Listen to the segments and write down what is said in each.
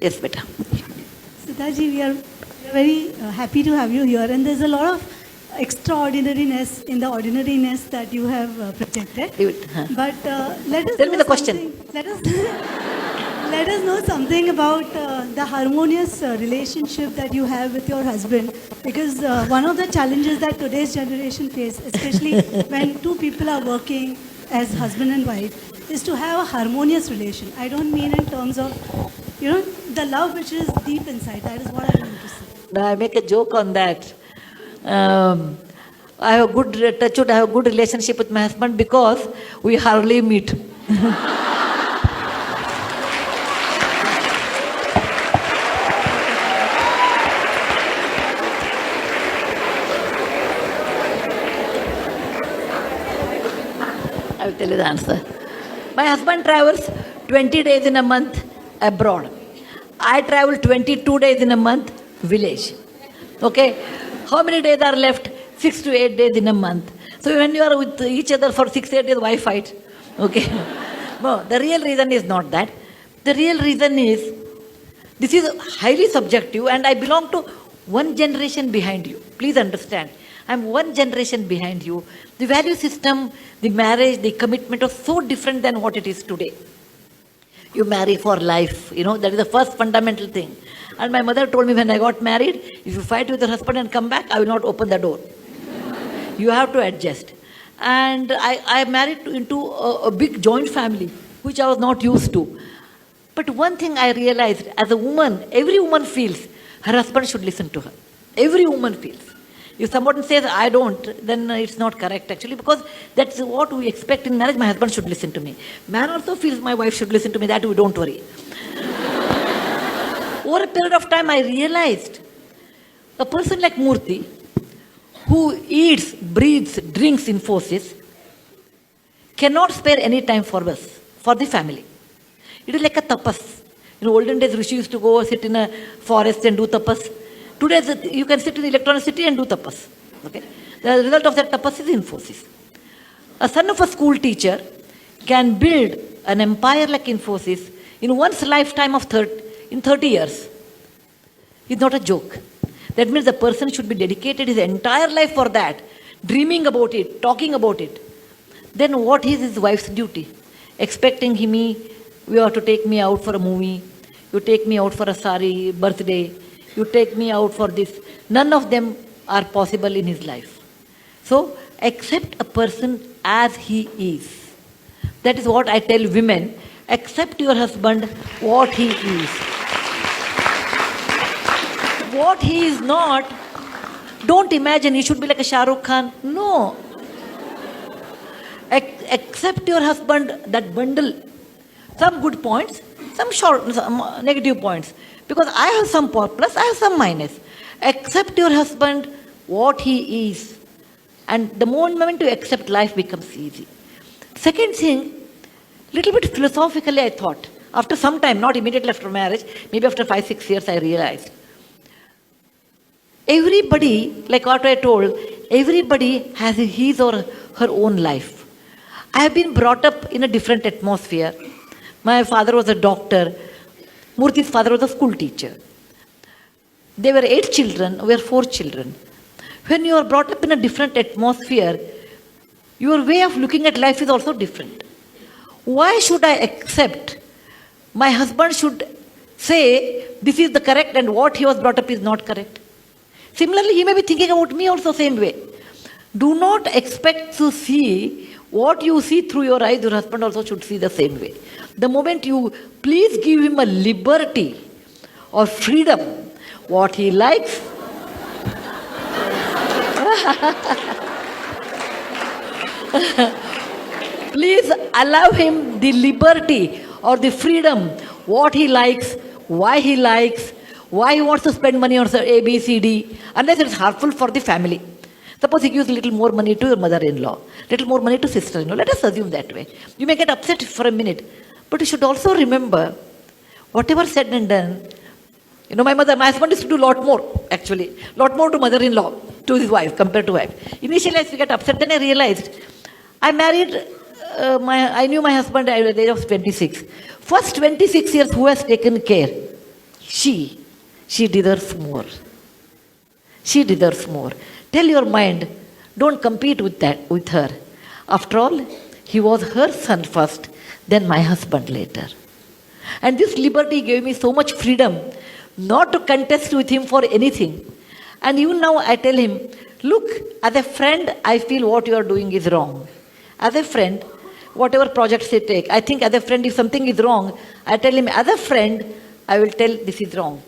Yes, beta. Sudhaji, we are very happy to have you here, and there's a lot of extraordinariness in the ordinariness that you have projected. Leave it. But let us Tell know me the question. Let us let us know something about the harmonious relationship that you have with your husband, because one of the challenges that today's generation face, especially when two people are working as husband and wife, is to have a harmonious relation. I don't mean in terms of, the love which is deep inside. That is what I mean to say. Now, I make a joke on that. I have a good touch wood, I have a good relationship with my husband because we hardly meet. I will tell you the answer. My husband travels 20 days in a month abroad. I travel 22 days in a month village. Okay? How many days are left? 6 to 8 days in a month. So when you are with each other for 6 8 days, why fight? Okay? No, the real reason is not that. The real reason is, this is highly subjective and I belong to one generation behind you. Please understand. I'm one generation behind you. The value system, the marriage, the commitment are so different than what it is today. You marry for life, that is the first fundamental thing. And my mother told me when I got married, if you fight with your husband and come back, I will not open the door. You have to adjust. And I married into a big joint family, which I was not used to. But one thing I realized, as a woman, every woman feels her husband should listen to her. Every woman feels. If someone says, I don't, then it's not correct actually, because that's what we expect in marriage. My husband should listen to me. Man also feels my wife should listen to me. That we don't worry. Over a period of time, I realized a person like Murthy, who eats, breathes, drinks infosys, cannot spare any time for us, for the family. It is like a tapas. In olden days, Rishi used to go sit in a forest and do tapas. Today, you can sit in the electronic city and do tapas. Okay? The result of that tapas is infosys. A son of a school teacher can build an empire like infosys in one's lifetime of 30 years. It's not a joke. That means the person should be dedicated his entire life for that, dreaming about it, talking about it. Then what is his wife's duty? Expecting you have to take me out for a movie, you take me out for a sari birthday, you take me out for this. None of them are possible in his life. So, accept a person as he is. That is what I tell women. Accept your husband what he is. What he is not, don't imagine he should be like a Shah Rukh Khan. No. Accept your husband, that bundle. Some good points, some negative points. Because I have some plus, I have some minus. Accept your husband what he is. And the moment you accept, life becomes easy. Second thing, little bit philosophically I thought. After some time, not immediately after marriage, maybe after 5-6 years I realized. Everybody, like what I told, everybody has his or her own life. I have been brought up in a different atmosphere. My father was a doctor. Murthy's father was a school teacher. There were 8 children, we were 4 children. When you are brought up in a different atmosphere, your way of looking at life is also different. Why should I accept my husband should say this is the correct and what he was brought up is not correct? Similarly, he may be thinking about me also same way. Do not expect to see what you see through your eyes, your husband also should see the same way. The moment you please give him a liberty or freedom, what he likes, please allow him the liberty or the freedom, what he likes, why he wants to spend money on A, B, C, D, unless it's harmful for the family. Suppose he gives a little more money to your mother-in-law, little more money to sister-in-law. Let us assume that way. You may get upset for a minute, but you should also remember, whatever said and done, my husband used to do a lot more, actually. Lot more to mother-in-law, to his wife, compared to wife. Initially, I used to get upset, then I realized, I knew my husband at the age of 26. First 26 years, who has taken care? she deserves more. She deserves more. Tell your mind, don't compete with her. After all, he was her son first, then my husband later. And this liberty gave me so much freedom not to contest with him for anything. And even now I tell him, look, as a friend, I feel what you are doing is wrong. As a friend, whatever projects they take, I think as a friend, if something is wrong, I tell him, as a friend, I will tell this is wrong.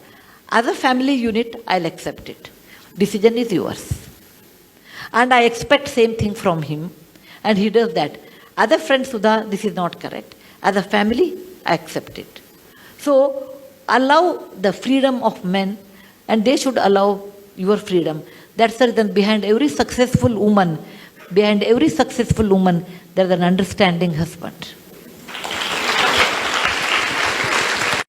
As a family unit, I'll accept it. Decision is yours. And I expect same thing from him. And he does that. As a friend, Sudha, this is not correct. As a family, I accept it. So, allow the freedom of men, and they should allow your freedom. That's the reason behind every successful woman, there's an understanding husband.